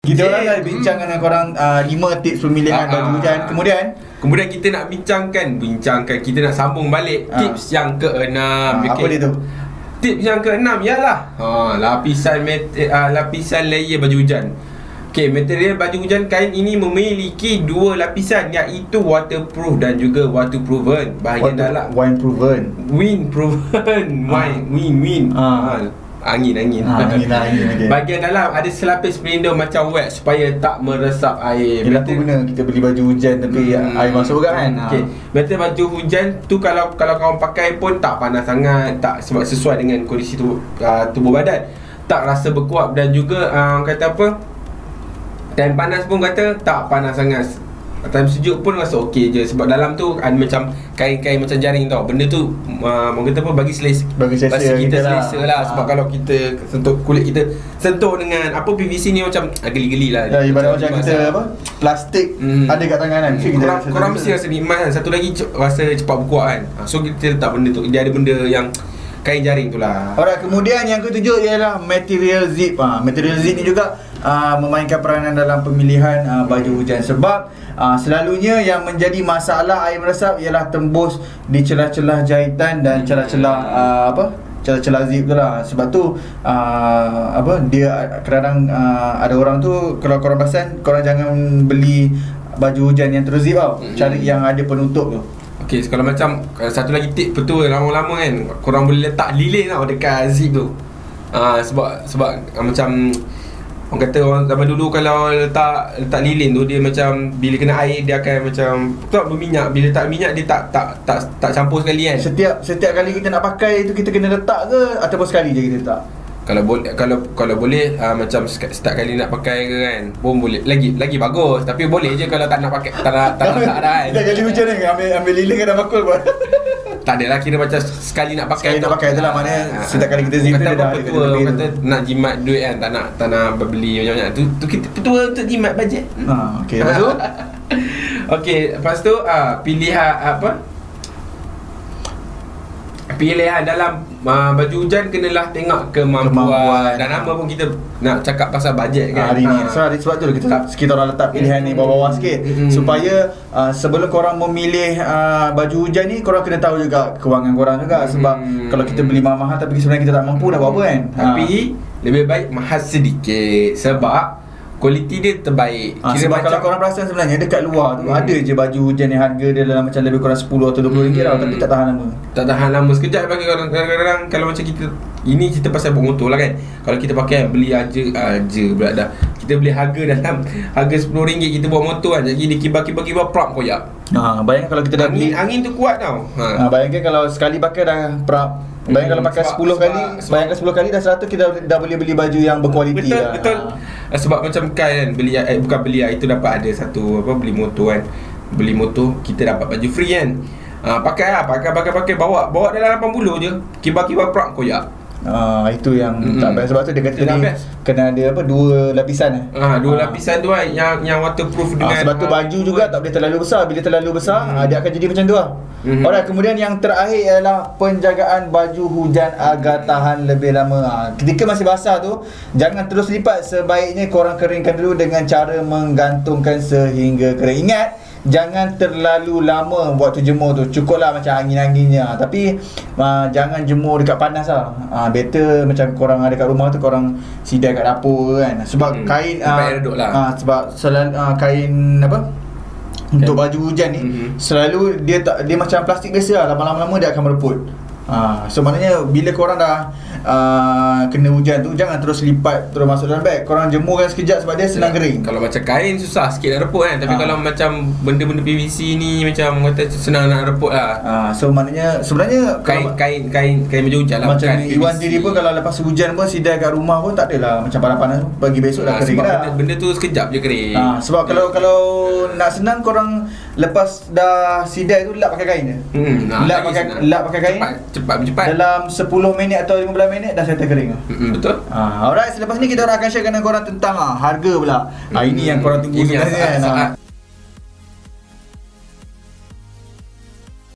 Kita orang dah bincang dengan korang 5 tips pemilihan baju hujan. Kemudian kita nak bincangkan kita nak sambung balik tips yang ke-6. Apa dia tu? Tips yang ke-6 ialah lapisan layer baju hujan. Okey, material baju hujan kain ini memiliki 2 lapisan, iaitu waterproof dan juga waterproven. Bahagian dalam windproven. Angin. Bahagian dalam ada selapis pelindung macam wet supaya tak meresap air. Yelah tu guna kita beli baju hujan tapi air masuk juga kan. Okey, betul baju hujan tu kalau kawan pakai pun tak panas sangat, tak sebab sesuai dengan kondisi tubuh badan. Tak rasa berkuap dan juga kata apa? Time panas pun kata tak panas sangat. Time sejuk pun rasa okey je. Sebab dalam tu ada macam kain-kain macam jaring tau. Benda tu orang kata apa, bagi selesa kita selesa lah. Sebab kalau kita sentuh kulit kita, sentuh dengan apa PVC ni macam geli-geli lah. Ibarat macam kita apa, plastik ada kat tangan kan. Korang mesti rasa nikmat kan. Satu lagi rasa cepat berkuat kan. So kita letak benda tu. Dia ada benda yang kain jaring tu lah. Alright, kemudian yang ketujuh ialah material zip. Material zip ni juga memainkan peranan dalam pemilihan baju hujan. Sebab selalunya yang menjadi masalah air meresap ialah tembus di celah-celah jahitan dan celah-celah celah-celah zip tu lah. Sebab tu dia kadang-kadang ada orang tu, kalau korang perasan, korang jangan beli baju hujan yang terzip tau. Cari yang ada penutup tu. Okey, kalau macam satu lagi tip betul lama-lama kan, korang boleh letak lilin tau dekat zip tu. Sebab macam orang kata orang zaman dulu kalau letak lilin tu, dia macam bila kena air dia akan macam tak berminyak. Bila tak minyak dia tak campur sekali kan. Setiap kali kita nak pakai tu kita kena letak ke ataupun sekali je kita letak? Kalau boleh macam setiap kali nak pakai ke kan pun boleh, lagi bagus. Tapi boleh je kalau tak nak pakai, tak nak kan. Setiap kali hujan kan ambil lilin kan dah bakul buat. Tak adalah, kira macam sekali nak pakai tu lah. Maknanya setiap kali kita zip tu dah ada kata nak jimat duit kan, tak nak beli banyak-banyak tu kita petua untuk jimat bajet. Okey, lepas tu okey, lepas tu pilihan dalam baju hujan kenalah tengok kemampuan. Dan apa pun kita nak cakap pasal bajet kan hari ni. Sebab tu kita orang letak pilihan ni bawah-bawah sikit supaya sebelum korang memilih baju hujan ni, korang kena tahu juga kewangan korang juga. Sebab kalau kita beli mahal-mahal tapi sebenarnya kita tak mampu, dah buat apa kan. Tapi lebih baik mahal sedikit sebab kualiti dia terbaik. Sebab kalau korang perasan sebenarnya dekat luar tu ada je baju hujan yang harga dia dalam macam lebih kurang 10 atau 20 ringgit tau, tapi tak tahan lama. Tak tahan lama sekejap bagi orang. Kadang-kadang kalau macam kita, ini cerita pasal bermotor lah kan. Kalau kita pakai beli aja pula dah. Kita beli harga dalam harga RM10 kita buat motor kan. Jadi dia kibar-kibar prap koyak. Bayangkan kalau kita dah beli, angin tu kuat tau. Bayangkan kalau sekali pakai dah prap. Bayangkan kalau pakai 10 kali, bayangkan 10 kali dah 100, kita dah boleh beli baju yang berkualiti. Betul. Sebab macam kan beli bukan beli itu dapat ada satu beli motor kan. Beli motor kita dapat baju free kan. Pakai bawa dalam 80 je. Kibar-kibar prap koyak. Itu yang tak best. Sebab tu dia kata tadi kena ada dua lapisan. Dua lapisan tu yang waterproof dengan sebab tu baju juga tak boleh terlalu besar. Bila terlalu besar dia akan jadi macam tu lah. Alright, kemudian yang terakhir ialah penjagaan baju hujan agar tahan lebih lama. Ketika masih basah tu, jangan terus lipat. Sebaiknya korang keringkan dulu dengan cara menggantungkan sehingga kering. Ingat, jangan terlalu lama waktu jemur tu. Cukuplah macam angin-anginnya. Tapi jangan jemur dekat panas lah. Better macam korang ada kat rumah tu, korang sidai kat dapur kan. Sebab kain sebab kain untuk baju hujan ni selalu dia macam plastik biasa lah. Lama-lama dia akan mereput. So maknanya bila korang dah kena hujan tu, jangan terus lipat terus masuk dalam beg. Korang jemurkan sekejap sebab dia senang kering. Kalau macam kain susah sikit nak reput kan. Tapi kalau macam benda-benda PVC ni macam kata senang nak reput lah. So maknanya sebenarnya kain baju hujan lah. Macam Iwan sendiri pun kalau lepas hujan pun sidai kat rumah pun tak adalah macam panas-panas, bagi besok dah kering dah. Benda tu sekejap je kering. Sebab kalau nak senang, korang lepas dah sidai tu lap pakai kain je. Lap pakai kain cepat dalam 10 minit atau 15 minit dah settle kering. Betul. Alright, selepas ni kita orang akan share dengan korang tentang harga pula. Ini yang korang tunggu sebenarnya kan.